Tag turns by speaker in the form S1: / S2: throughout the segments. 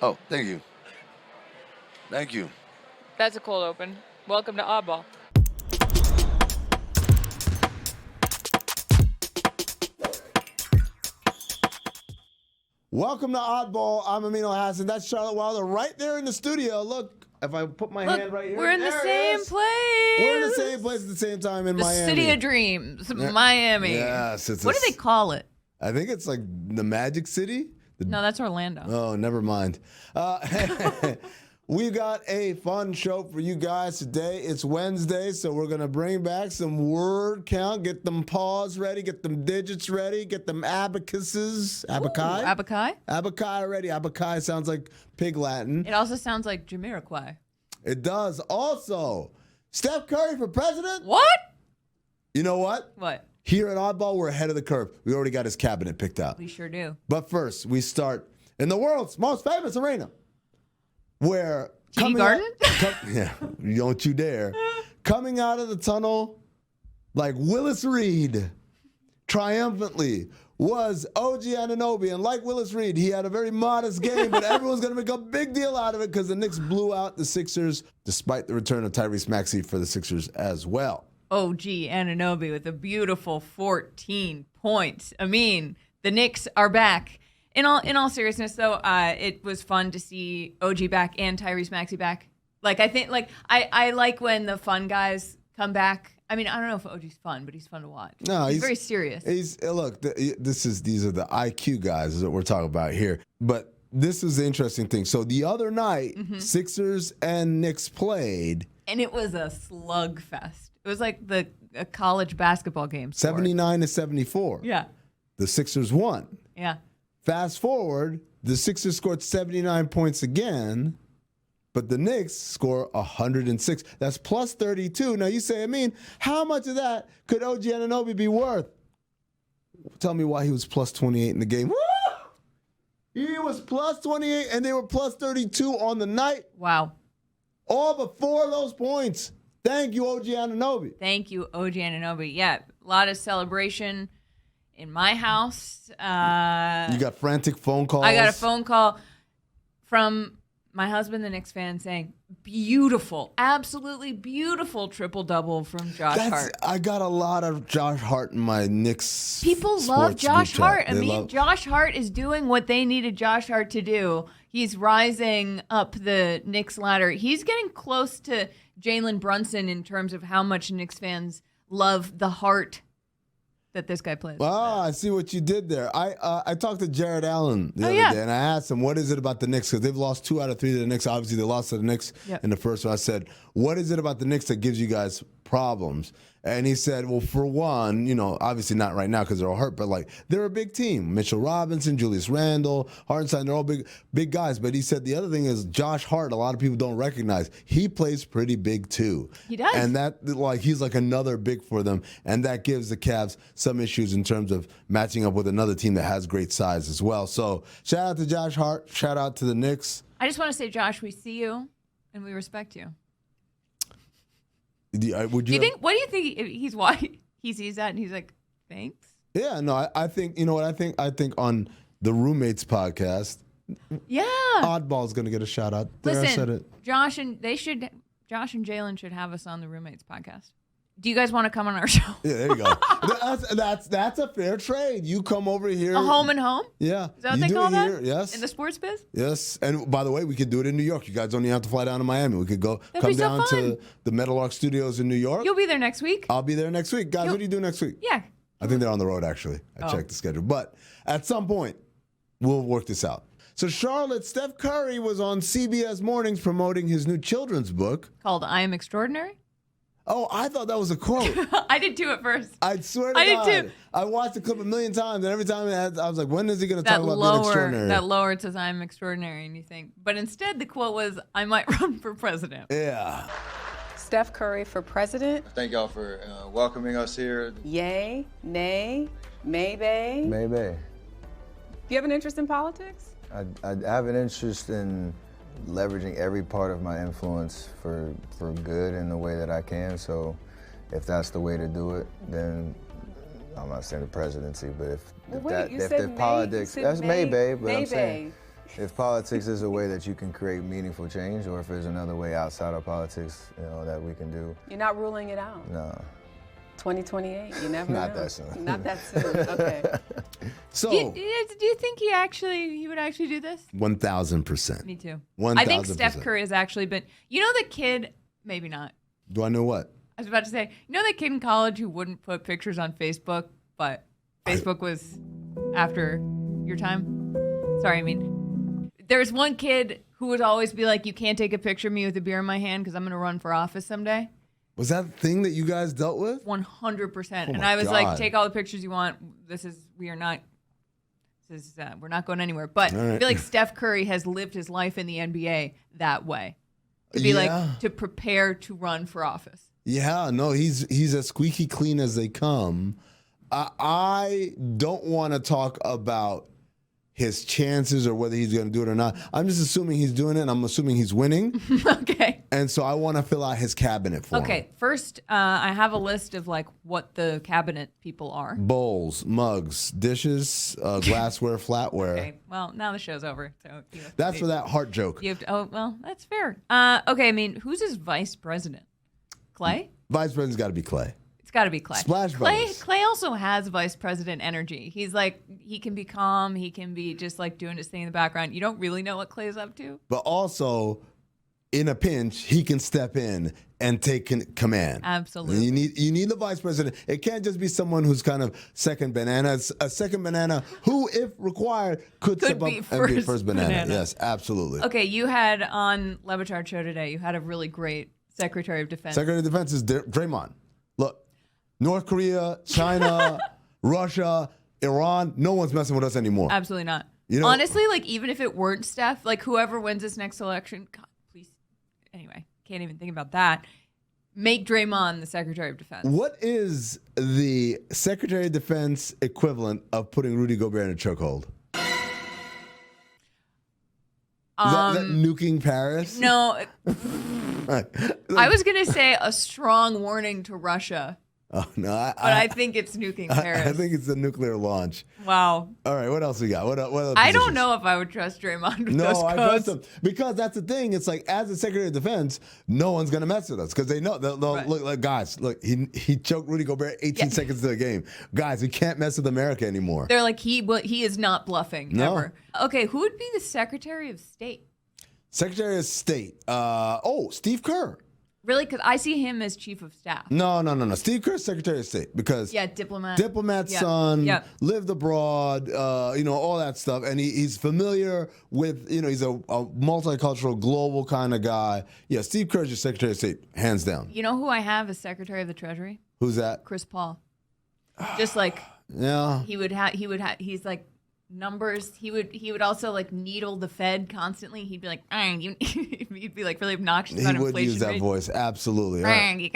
S1: Oh, thank you. Thank you.
S2: That's a cold open. Welcome to Oddball.
S3: Welcome to Oddball. I'm Amin Elhassan. That's Charlotte Wilder right there in the studio. Look, if I put my hand right here.
S2: We're in the same place.
S3: We're in the same place at the same time in Miami.
S2: The City of Dreams, Miami.
S3: Yes.
S2: What do they call it?
S3: I think it's like the Magic City.
S2: No, that's Orlando.
S3: Oh, never mind. We got a fun show for you guys today. It's Wednesday, so we're going to bring back some word count, get them paws ready, get them digits ready, get them abacuses. Abaci?
S2: Abaci?
S3: Abaci ready. Abaci sounds like pig Latin.
S2: It also sounds like Jamiroquai.
S3: It does. Also, Steph Curry for president?
S2: What?
S3: You know what?
S2: What?
S3: Here at Oddball, we're ahead of the curve. We already got his cabinet picked out.
S2: We sure do.
S3: But first, we start in the world's most famous arena. Where
S2: TD Garden?
S3: Yeah, don't you dare. Coming out of the tunnel like Willis Reed triumphantly was OG Anunoby. And like Willis Reed, he had a very modest game, but everyone's going to make a big deal out of it because the Knicks blew out the Sixers despite the return of Tyrese Maxey for the Sixers as well.
S2: OG Anunoby with a beautiful 14 points. I mean, the Knicks are back. In all seriousness, though, it was fun to see OG back and Tyrese Maxey back. Like, I think, I like when the fun guys come back. I mean, I don't know if OG's fun, but he's fun to watch.
S3: No,
S2: he's very serious.
S3: These are the IQ guys is what we're talking about here. But this is the interesting thing. So the other night, Sixers and Knicks played.
S2: And it was a slugfest. It was like a college basketball game.
S3: 79-74.
S2: Yeah.
S3: The Sixers won.
S2: Yeah.
S3: Fast forward, the Sixers scored 79 points again, but the Knicks score 106. That's plus 32. Now you say, I mean, how much of that could OG Anunoby be worth? Tell me why he was plus 28 in the game. Woo! He was plus 28, and they were plus 32 on the night.
S2: Wow.
S3: All but 4 of those points. Thank you, OG Anunoby.
S2: Thank you, OG Anunoby. Yeah, a lot of celebration in my house.
S3: You got frantic phone calls?
S2: I got a phone call from my husband, the Knicks fan, saying, beautiful, absolutely beautiful triple-double from Josh Hart.
S3: I got a lot of Josh Hart in my Knicks.
S2: People love Josh Hart. I mean, Josh Hart is doing what they needed Josh Hart to do. He's rising up the Knicks ladder. He's getting close to Jalen Brunson in terms of how much Knicks fans love the Hart that this guy plays.
S3: Ah, I see what you did there. I talked to Jared Allen the other day, and I asked him, what is it about the Knicks? Because they've lost 2 out of 3 to the Knicks. Obviously, they lost to the Knicks in the first one. I said, what is it about the Knicks that gives you guys problems? And he said, well, for one, obviously not right now because they're all hurt, but they're a big team. Mitchell Robinson, Julius Randle, Hartenstein, they're all big guys. But he said the other thing is Josh Hart, a lot of people don't recognize. He plays pretty big too.
S2: He does.
S3: And that he's like another big for them. And that gives the Cavs some issues in terms of matching up with another team that has great size as well. So shout out to Josh Hart. Shout out to the Knicks.
S2: I just want to say, Josh, we see you and we respect you.
S3: What do you
S2: think he's why he sees that and he's like, thanks?
S3: Yeah, no, I think, you know what I think? I think on the Roommates podcast, Oddball's going to get a shout out.
S2: Listen,
S3: I said it.
S2: Josh and Jalen should have us on the Roommates podcast. Do you guys want to come on our show?
S3: Yeah, there you go. That's a fair trade. You come over here.
S2: A home and home?
S3: Yeah.
S2: Is that what they call that?
S3: Here, yes.
S2: In the sports biz?
S3: Yes. And by the way, we could do it in New York. You guys don't even have to fly down to Miami. We could come down to the Meadowlark Studios in New York.
S2: You'll be there next week.
S3: I'll be there next week. Guys, what do you do next week?
S2: Yeah.
S3: I think they're on the road, actually. I checked the schedule. But at some point, we'll work this out. So Charlotte, Steph Curry was on CBS Mornings promoting his new children's book.
S2: Called I Am Extraordinary?
S3: Oh, I thought that was a quote.
S2: I did too at first.
S3: I swear to God.
S2: I did too.
S3: I watched the clip a million times, and every time I was like, when is he going to talk about being extraordinary?
S2: That lower it says, I'm extraordinary, and you think. But instead, the quote was, I might run for president.
S3: Yeah.
S4: Steph Curry for president.
S5: Thank y'all for welcoming us here.
S4: Yay, nay, maybe.
S6: Maybe.
S4: Do you have an interest in politics?
S6: I have an interest in leveraging every part of my influence for good in the way that I can. So if that's the way to do it, then I'm not saying the presidency, but if the politics, that's maybe, but I'm saying if politics is a way that you can create meaningful change, or if there's another way outside of politics, that we can do.
S4: You're not ruling it out.
S6: No.
S4: 2028, you never know.
S6: Not that soon.
S4: Not that soon, okay.
S3: So,
S2: Do you think he would actually do this?
S3: 1,000%.
S2: Me too.
S3: 1,000%.
S2: I think Steph Curry has actually been. You know the kid? Maybe not.
S3: Do I know what?
S2: I was about to say. You know that kid in college who wouldn't put pictures on Facebook, but Facebook was after your time? Sorry, I mean, there's one kid who would always be like, "You can't take a picture of me with a beer in my hand because I'm going to run for office someday."
S3: Was that the thing that you guys dealt with?
S2: 100%. And
S3: my
S2: I was
S3: God.
S2: like, take all the pictures you want. We're not going anywhere. But I feel like Steph Curry has lived his life in the NBA that way. To be to prepare to run for office.
S3: Yeah, no, he's as squeaky clean as they come. I don't want to talk about his chances or whether he's going to do it or not. I'm just assuming he's doing it, and I'm assuming he's winning.
S2: Okay.
S3: And so I want to fill out his cabinet for him.
S2: Okay, first, I have a list of like what the cabinet people are.
S3: Bowls, mugs, dishes, glassware, flatware.
S2: Okay, well, now the show's over. So
S3: That's for that heart joke.
S2: That's fair. Okay, I mean, who's his vice president? Clay?
S3: Vice president's got to be Clay.
S2: It's got to be Clay.
S3: Splash
S2: Clay.
S3: Brothers.
S2: Clay also has vice president energy. He's like, he can be calm. He can be just like doing his thing in the background. You don't really know what Clay's up to.
S3: But also, in a pinch, he can step in and take command.
S2: Absolutely.
S3: And you need the vice president. It can't just be someone who's kind of second banana. A second banana who, if required, could step up and be first banana. Yes, absolutely.
S2: Okay, you had on Le Batard show today, you had a really great Secretary of Defense.
S3: Secretary of Defense is Draymond. Look, North Korea, China, Russia, Iran, no one's messing with us anymore.
S2: Absolutely not. Honestly, like even if it weren't Steph, like whoever wins this next election, God, please. Anyway, can't even think about that. Make Draymond the Secretary of Defense.
S3: What is the Secretary of Defense equivalent of putting Rudy Gobert in a chokehold? Is that nuking Paris?
S2: No. I was going to say a strong warning to Russia.
S3: Oh, no.
S2: I think it's nuking Paris.
S3: I think it's a nuclear launch.
S2: Wow.
S3: All right, what else we got? What other
S2: I don't
S3: positions?
S2: know if I would trust Draymond with
S3: No,
S2: those
S3: I
S2: codes.
S3: trust him. Because that's the thing. It's like, as the Secretary of Defense, no one's going to mess with us. Because they know. They'll look like, guys, look, he choked Rudy Gobert 18 seconds into the game. Guys, we can't mess with America anymore.
S2: They're like, he is not bluffing ever. Okay, who would be the Secretary of State?
S3: Secretary of State. Steve Kerr.
S2: Really? Because I see him as Chief of Staff.
S3: No. Steve Kerr, Secretary of State, because diplomat son, lived abroad, all that stuff, and he's familiar with, he's a multicultural, global kind of guy. Yeah, Steve Kerr's your Secretary of State, hands down.
S2: You know who I have as Secretary of the Treasury?
S3: Who's that?
S2: Chris Paul. Just like
S3: yeah,
S2: he's like numbers. He would also like needle the Fed constantly. He'd be like, he'd be like really obnoxious about inflation.
S3: He would use that voice, absolutely.
S2: Right. You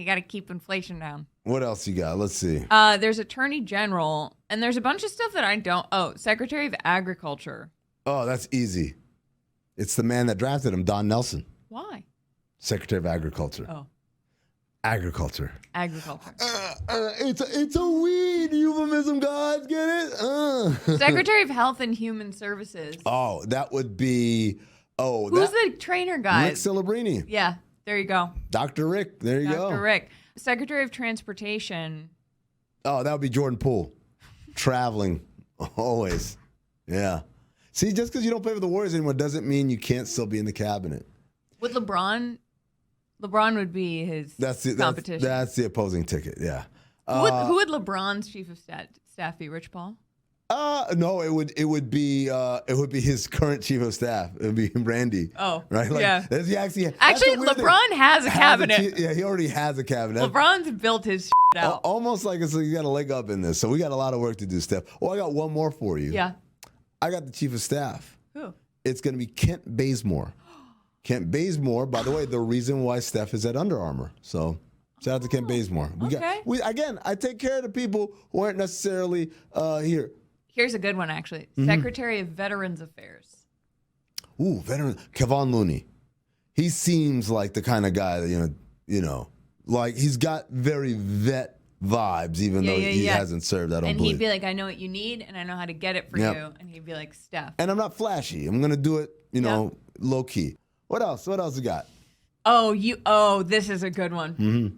S2: gotta keep inflation down.
S3: What else you got? Let's see.
S2: There's Attorney General, and there's a bunch of stuff that I don't. Oh, Secretary of Agriculture.
S3: Oh, that's easy. It's the man that drafted him, Don Nelson.
S2: Why?
S3: Secretary of Agriculture.
S2: Oh.
S3: Agriculture.
S2: Agriculture.
S3: It's a weed euphemism, guys. Get it?
S2: Secretary of Health and Human Services.
S3: Oh, that would be. Oh,
S2: who's the trainer guy?
S3: Rick Celebrini.
S2: Yeah, there you go.
S3: Dr. Rick. There you go.
S2: Dr. Rick. Secretary of Transportation.
S3: Oh, that would be Jordan Poole. Traveling. Always. Yeah. See, just because you don't play for the Warriors anymore doesn't mean you can't still be in the cabinet.
S2: With LeBron would be his competition.
S3: That's the opposing ticket, yeah.
S2: Who would LeBron's chief of staff be? Rich Paul?
S3: No, it would be his current chief of staff. It would be Randy.
S2: Oh,
S3: right. Like,
S2: yeah.
S3: Actually,
S2: LeBron has a cabinet.
S3: He already has a cabinet.
S2: LeBron's built his out.
S3: Almost like you got a leg up in this. So we got a lot of work to do, Steph. Oh, I got one more for you.
S2: Yeah.
S3: I got the chief of staff.
S2: Who?
S3: It's going to be Kent Bazemore. Kent Bazemore, by the way, the reason why Steph is at Under Armour. So shout out to Kent Bazemore. I take care of the people who aren't necessarily here.
S2: Here's a good one, actually. Mm-hmm. Secretary of Veterans Affairs.
S3: Ooh, veteran Kevon Looney. He seems like the kind of guy that like he's got very vet vibes, even though he hasn't served. I don't
S2: and
S3: believe.
S2: he'd be like, I know what you need, and I know how to get it for you. And he'd be like, Steph.
S3: And I'm not flashy. I'm gonna do it, low key. What else? What else you got?
S2: This is a good one.
S3: Mm-hmm.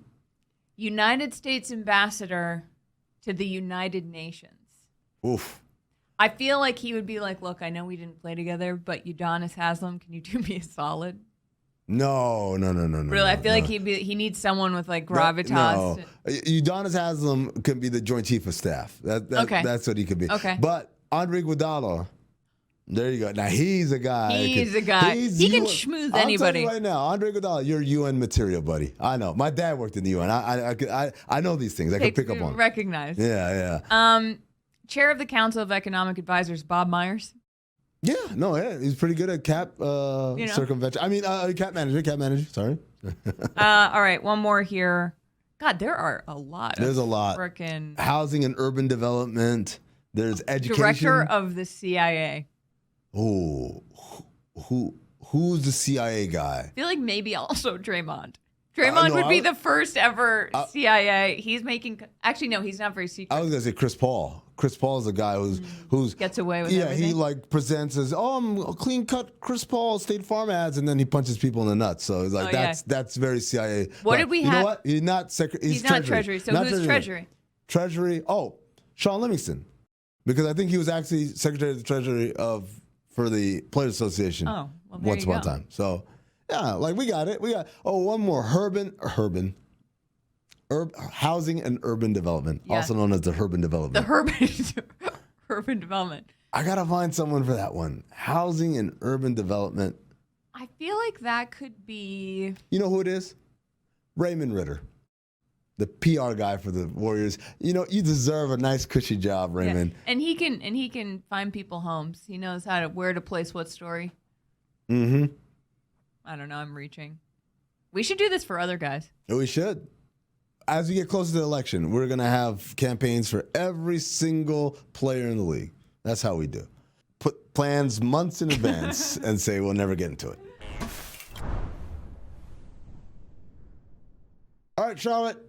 S2: United States ambassador to the United Nations.
S3: Oof.
S2: I feel like he would be like, look, I know we didn't play together, but Udonis Haslem, can you do me a solid?
S3: No.
S2: Really, I feel like he needs someone with like gravitas.
S3: No. Udonis Haslem can be the joint chief of staff. That's what he could be.
S2: Okay.
S3: But Andre Iguodala, there you go. Now he's a guy.
S2: He can schmooze anybody.
S3: I'm telling you right now, Andre Iguodala, you're UN material, buddy. I know. My dad worked in the UN. I know these things. I can pick up on.
S2: Recognize.
S3: Yeah.
S2: Chair of the Council of Economic Advisors, Bob Myers.
S3: Yeah, he's pretty good at cap circumvention. I mean, cap manager. Sorry.
S2: All right, one more here. God, there are a lot.
S3: There's a lot.
S2: Frickin'
S3: housing and urban development. There's education.
S2: Director of the CIA.
S3: Oh, who's the CIA guy?
S2: I feel like maybe also Draymond. Draymond would be the first ever CIA. He's making. Actually, no, he's not very secret.
S3: I was gonna say Chris Paul. Chris Paul is a guy who's
S2: gets away with everything.
S3: He like presents as I'm a clean cut Chris Paul State Farm ads, and then he punches people in the nuts. So it's like that's very CIA.
S2: What did we have?
S3: You know what? He's not secretary.
S2: He's not Treasury. So who's Treasury?
S3: Treasury. Oh, Sean Livingston, because I think he was actually Secretary of the Treasury for the Players Association.
S2: Oh, well,
S3: once upon a time. So yeah, like we got it. One more housing and urban development, also known as the urban development.
S2: Urban development.
S3: I gotta find someone for that one. Housing and urban development.
S2: I feel like that could be.
S3: You know who it is? Raymond Ritter, the PR guy for the Warriors. You deserve a nice cushy job, Raymond.
S2: Yeah. And he can find people homes. He knows where to place what story.
S3: Mm-hmm.
S2: I don't know. I'm reaching. We should do this for other guys.
S3: We should. As we get closer to the election, we're going to have campaigns for every single player in the league. That's how we do. Put plans months in advance and say we'll never get into it. All right, Charlotte,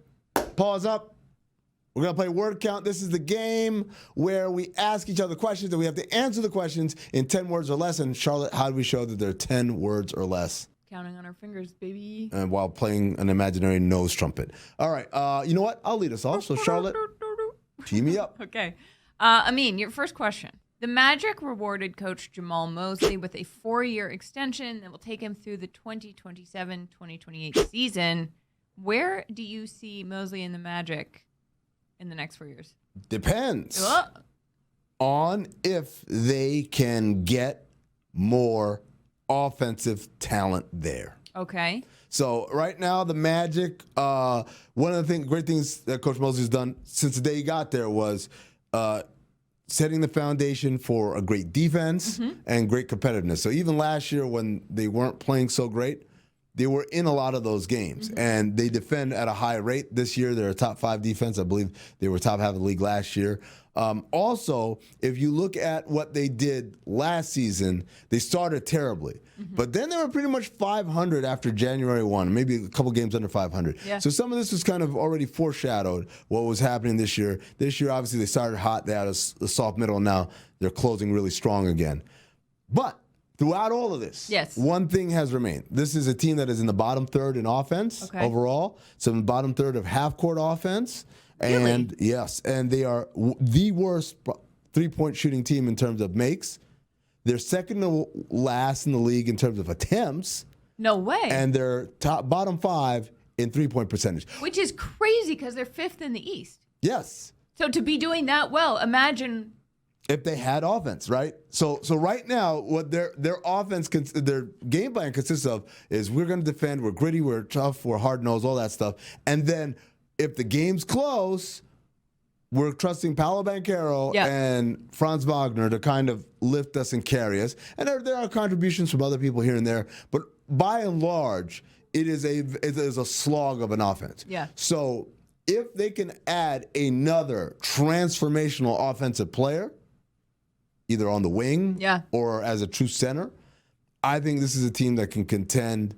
S3: pause up. We're going to play word count. This is the game where we ask each other questions and we have to answer the questions in 10 words or less. And Charlotte, how do we show that they're 10 words or less?
S2: Counting on our fingers, baby.
S3: And while playing an imaginary nose trumpet. All right. You know what? I'll lead us off. So, Charlotte, tee me up.
S2: Okay. Amin, your first question. The Magic rewarded coach Jamahl Mosley with a 4-year extension that will take him through the 2027-2028 season. Where do you see Mosley and the Magic in the next 4 years?
S3: Depends on if they can get more offensive talent there.
S2: Okay.
S3: So right now, the Magic, one of the great things that Coach Mosley's done since the day he got there was setting the foundation for a great defense and great competitiveness. So even last year when they weren't playing so great, they were in a lot of those games, and they defend at a high rate. This year, they're a top 5 defense. I believe they were top half of the league last year. Also, if you look at what they did last season, they started terribly. But then they were pretty much 500 after January 1, maybe a couple games under 500.
S2: Yeah.
S3: So some of this was kind of already foreshadowed what was happening this year. This year, obviously, they started hot. They had a soft middle, and now they're closing really strong again. But throughout all of this, one thing has remained. This is a team that is in the bottom third in offense overall. So in the bottom third of half-court offense. And yes, and they are the worst three-point shooting team in terms of makes. They're second to last in the league in terms of attempts.
S2: No way.
S3: And they're bottom 5 in three-point percentage.
S2: Which is crazy because they're 5th in the East.
S3: Yes.
S2: So to be doing that well, imagine
S3: if they had offense, right? So right now, what their offense, their game plan consists of is we're going to defend, we're gritty, we're tough, we're hard-nosed, all that stuff. And then if the game's close, we're trusting Paolo Banchero and Franz Wagner to kind of lift us and carry us. And there are contributions from other people here and there, but by and large, it is a slog of an offense.
S2: Yeah.
S3: So if they can add another transformational offensive player, either on the wing or as a true center, I think this is a team that can contend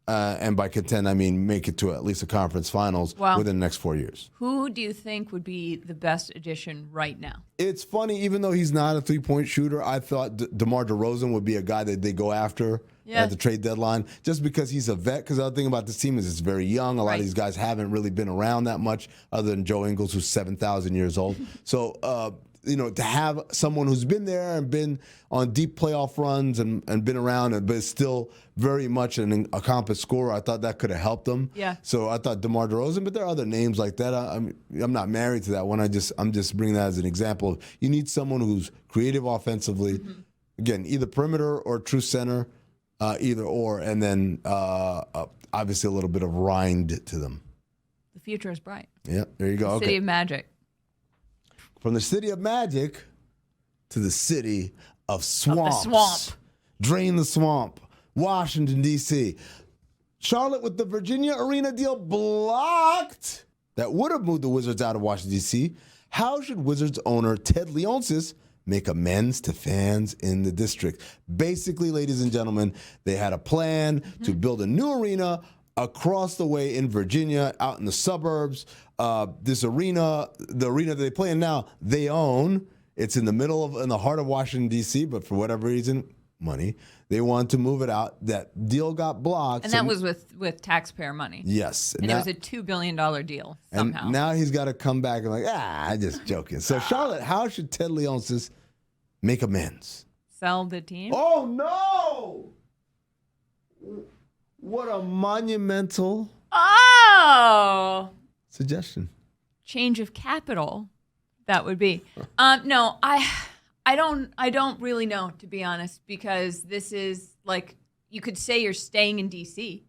S3: And by contend, I mean make it to at least a conference finals within the next 4 years.
S2: Who do you think would be the best addition right now?
S3: It's funny, even though he's not a three-point shooter, I thought DeMar DeRozan would be a guy that they go after at the trade deadline, just because he's a vet. Because the other thing about this team is it's very young. A lot of these guys haven't really been around that much, other than Joe Ingles, who's 7,000 years old. So, to have someone who's been there and been on deep playoff runs and been around, but is still very much an accomplished scorer, I thought that could have helped them.
S2: Yeah.
S3: So I thought DeMar DeRozan, but there are other names like that. I'm not married to that one. I'm just bringing that as an example. You need someone who's creative offensively. Mm-hmm. Again, either perimeter or true center, either or, and then obviously a little bit of rind to them.
S2: The future is bright.
S3: Yeah, there you go.
S2: City of Magic.
S3: From the city of magic to the city of swamps.
S2: Of the swamp.
S3: Drain the swamp. Washington, D.C. Charlotte with the Virginia Arena deal blocked. That would have moved the Wizards out of Washington, D.C. How should Wizards owner Ted Leonsis make amends to fans in the district? Basically, ladies and gentlemen, they had a plan to build a new arena across the way in Virginia, out in the suburbs. This arena, the arena that they play in now, they own. It's in the heart of Washington, D.C., but for whatever reason, money, they wanted to move it out. That deal got blocked.
S2: And that was with taxpayer money.
S3: Yes.
S2: And it was a $2 billion deal somehow.
S3: And now he's got to come back and I'm just joking. So, Charlotte, how should Ted Leonsis make amends?
S2: Sell the team?
S3: Oh, no! What a monumental suggestion.
S2: Change of capital, that would be. No, I don't really know, to be honest, because this is like, you could say you're staying in D.C.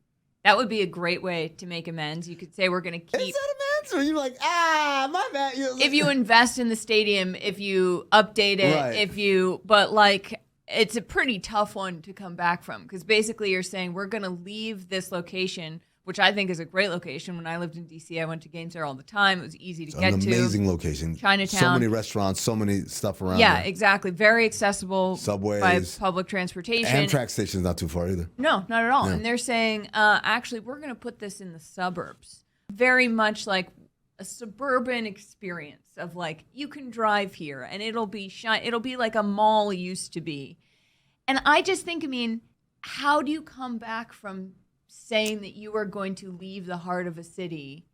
S2: That would be a great way to make amends. You could say we're going to keep.
S3: Is that amends? Or you're like, my bad.
S2: If you invest in the stadium, if you update it, but like, it's a pretty tough one to come back from, because basically you're saying we're going to leave this location, which I think is a great location. When I lived in D.C., I went to games there all the time. It was easy to get to.
S3: An amazing location.
S2: Chinatown.
S3: So many restaurants, so many stuff around
S2: Yeah,
S3: there.
S2: exactly. Very accessible.
S3: Subways.
S2: By public transportation.
S3: Amtrak station's not too far either.
S2: No, not at all.
S3: Yeah.
S2: And they're saying, actually, we're going to put this in the suburbs. Very much like a suburban experience of like, you can drive here and it'll be like a mall used to be. And I just think, how do you come back from saying that you are going to leave the heart of a city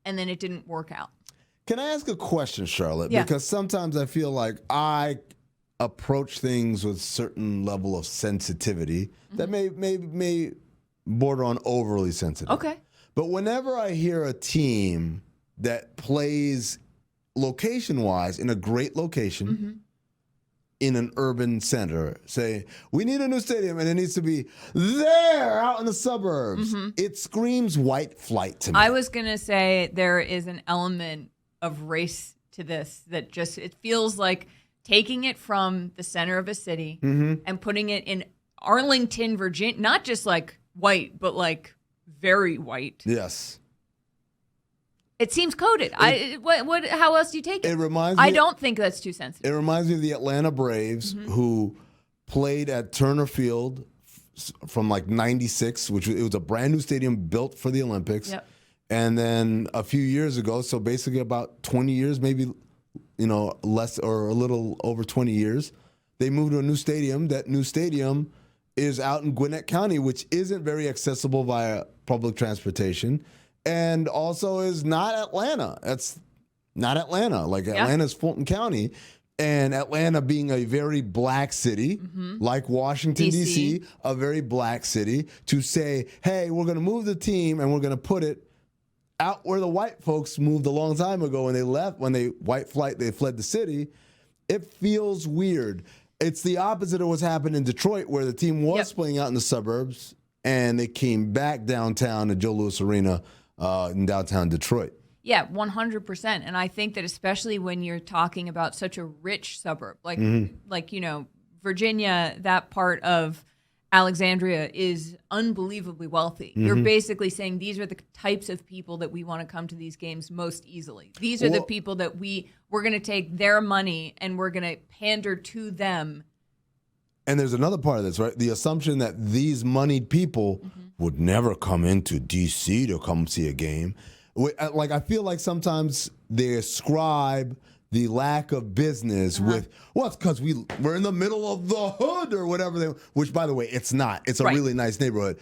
S2: and then it didn't work out?
S3: Can I ask a question, Charlotte?
S2: Yeah.
S3: Because sometimes I feel like I approach things with a certain level of sensitivity that may border on overly sensitive.
S2: Okay.
S3: But whenever I hear a team that plays location-wise in a great location, in an urban center, say, we need a new stadium and it needs to be there out in the suburbs, it screams white flight to me.
S2: I was going to say there is an element of race to this that just, it feels like taking it from the center of a city and putting it in Arlington, Virginia, not just like white, but like very white.
S3: Yes.
S2: It seems coded. How else do you take it?
S3: It reminds me.
S2: I don't think that's too sensitive.
S3: It reminds me of the Atlanta Braves who played at Turner Field from like '96, which it was a brand new stadium built for the Olympics.
S2: Yep.
S3: And then a few years ago, so basically about 20 years, maybe less or a little over 20 years, they moved to a new stadium. That new stadium is out in Gwinnett County, which isn't very accessible via public transportation. And also is not Atlanta. That's not Atlanta. Like Atlanta's Fulton County. And Atlanta being a very black city, like Washington, D.C., a very black city, to say, hey, we're going to move the team and we're going to put it out where the white folks moved a long time ago when they left, they fled the city. It feels weird. It's the opposite of what's happened in Detroit, where the team was playing out in the suburbs and they came back downtown to Joe Louis Arena in downtown Detroit.
S2: Yeah, 100%. And I think that especially when you're talking about such a rich suburb, like Virginia, that part of Alexandria is unbelievably wealthy. You're basically saying these are the types of people that we want to come to these games most easily. These are the people that we're going to take their money and we're going to pander to them.
S3: And there's another part of this, right? The assumption that these moneyed people would never come into D.C. to come see a game. Like, I feel like sometimes they ascribe the lack of business with, well, it's because we're in the middle of the hood or whatever, which, by the way, it's not. It's a really nice neighborhood.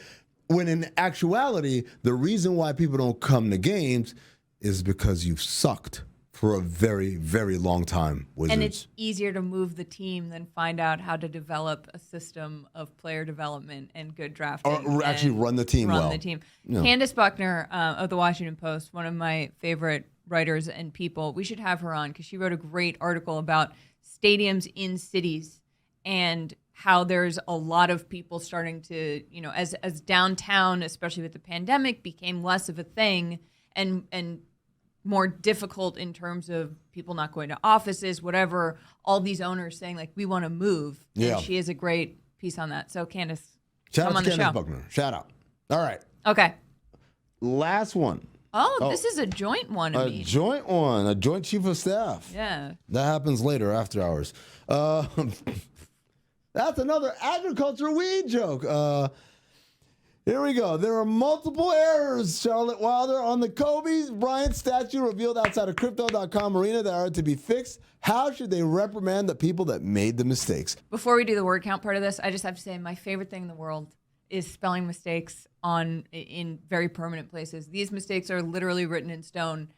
S3: When in actuality, the reason why people don't come to games is because you've sucked for a very, very long time, Wizards.
S2: And it's easier to move the team than find out how to develop a system of player development and good drafting.
S3: Or actually run the team well.
S2: Run the team. No. Candace Buckner of the Washington Post, one of my favorite writers and people, we should have her on because she wrote a great article about stadiums in cities and how there's a lot of people starting to, as downtown, especially with the pandemic, became less of a thing and more difficult in terms of people not going to offices, whatever, all these owners saying, like, we want to move. Yeah. And she has a great piece on that. So, Candace, come on the show.
S3: Candace Buckner. Shout out. All right.
S2: Okay.
S3: Last one.
S2: Oh, this is a joint one.
S3: A joint one. A joint chief of staff.
S2: Yeah.
S3: That happens later, after hours. That's another agriculture weed joke. Here we go. There are multiple errors, Charlotte Wilder, on the Kobe Bryant statue revealed outside of Crypto.com arena that are to be fixed. How should they reprimand the people that made the mistakes?
S2: Before we do the word count part of this, I just have to say my favorite thing in the world is spelling mistakes in very permanent places. These mistakes are literally written in stone.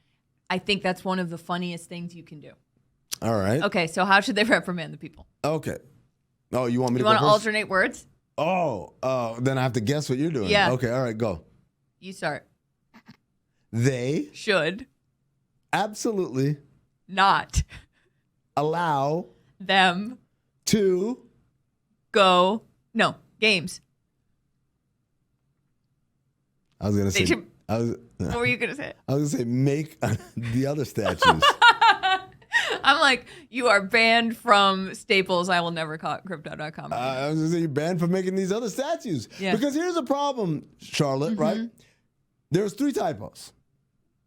S2: I think that's one of the funniest things you can do.
S3: All right.
S2: Okay, so how should they reprimand the people?
S3: Okay. Oh, you want me to
S2: go first? You want to alternate words?
S3: Oh, then I have to guess what you're doing.
S2: Yeah.
S3: Okay, all right, go.
S2: You start.
S3: They
S2: should
S3: absolutely
S2: not
S3: allow
S2: them
S3: to
S2: go. No, games.
S3: I was going to say.
S2: What were you going to say?
S3: I was going to say make the other statues.
S2: I'm like, you are banned from Staples. I will never call it Crypto.com.
S3: I was going to say you're banned from making these other statues. Yeah. Because here's the problem, Charlotte, right? There's 3 typos.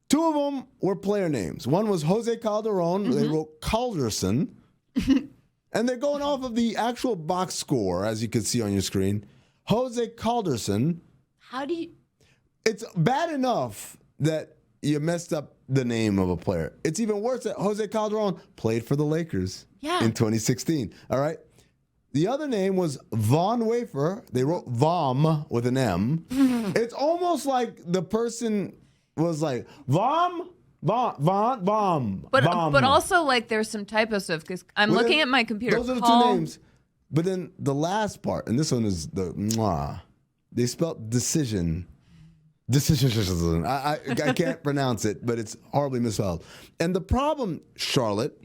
S3: 2 of them were player names. One was Jose Calderon. They wrote Calderson. And they're going off of the actual box score, as you can see on your screen. Jose Calderson.
S2: How do you...
S3: It's bad enough that you messed up the name of a player. It's even worse that Jose Calderon played for the Lakers in 2016. All right? The other name was Von Wafer. They wrote Vom with an M. It's almost like the person was like, Vom? Vom.
S2: But also, like, there's some typo stuff because I'm looking at my computer.
S3: Those are the 2 names. But then the last part, and this one is the mwah. They spelled decision. I can't pronounce it, but it's horribly misspelled. And the problem, Charlotte,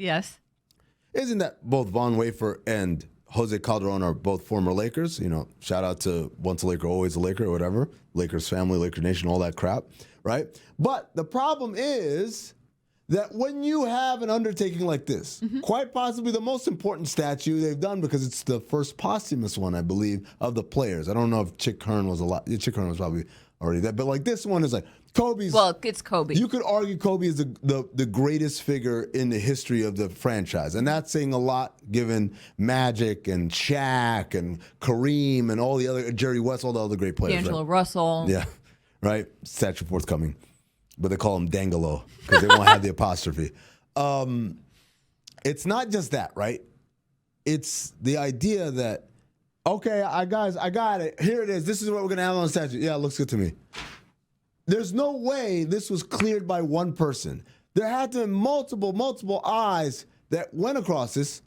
S3: isn't that both Von Wafer and Jose Calderon are both former Lakers. Shout out to once a Laker, always a Laker, or whatever. Lakers family, Laker Nation, all that crap, right? But the problem is that when you have an undertaking like this, quite possibly the most important statue they've done because it's the first posthumous one, I believe, of the players. I don't know if Chick Hearn was Chick Hearn was probably already that, but like this one is like Kobe's.
S2: Well, it's Kobe.
S3: You could argue Kobe is the greatest figure in the history of the franchise, and that's saying a lot given Magic and Shaq and Kareem and all the other Jerry West, all the other great players.
S2: D'Angelo Russell.
S3: Yeah, right. Statue forthcoming, but they call him Dangelo because they won't have the apostrophe. It's not just that, right? It's the idea that. Okay, I got it. Here it is. This is what we're going to have on the statue. Yeah, it looks good to me. There's no way this was cleared by one person. There had to be multiple eyes that went across this,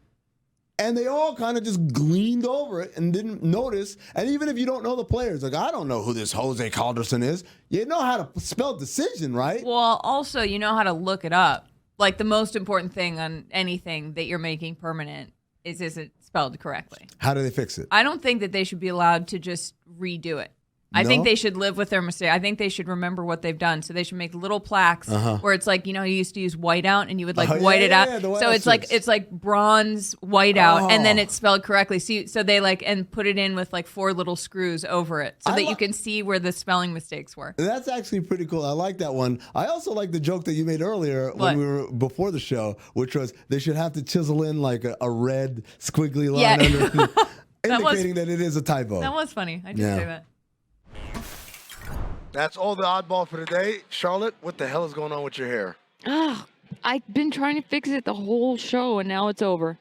S3: and they all kind of just gleaned over it and didn't notice. And even if you don't know the players, like, I don't know who this Jose Calderson is, you know how to spell decision, right?
S2: Well, also, you know how to look it up. Like, the most important thing on anything that you're making permanent is it spelled correctly.
S3: How do they fix it?
S2: I don't think that they should be allowed to just redo it. I think they should live with their mistake. I think they should remember what they've done. So they should make little plaques where it's like, you used to use whiteout and you would white it out. So it's like bronze whiteout and then it's spelled correctly. So they and put it in with 4 little screws over it so that you can see where the spelling mistakes were.
S3: That's actually pretty cool. I like that one. I also like the joke that you made earlier when we were before the show, which was they should have to chisel in a red squiggly line under indicating that it is a typo.
S2: That was funny. I did say that.
S3: That's all the oddball for today. Charlotte, what the hell is going on with your hair?
S7: I've been trying to fix it the whole show, and now it's over.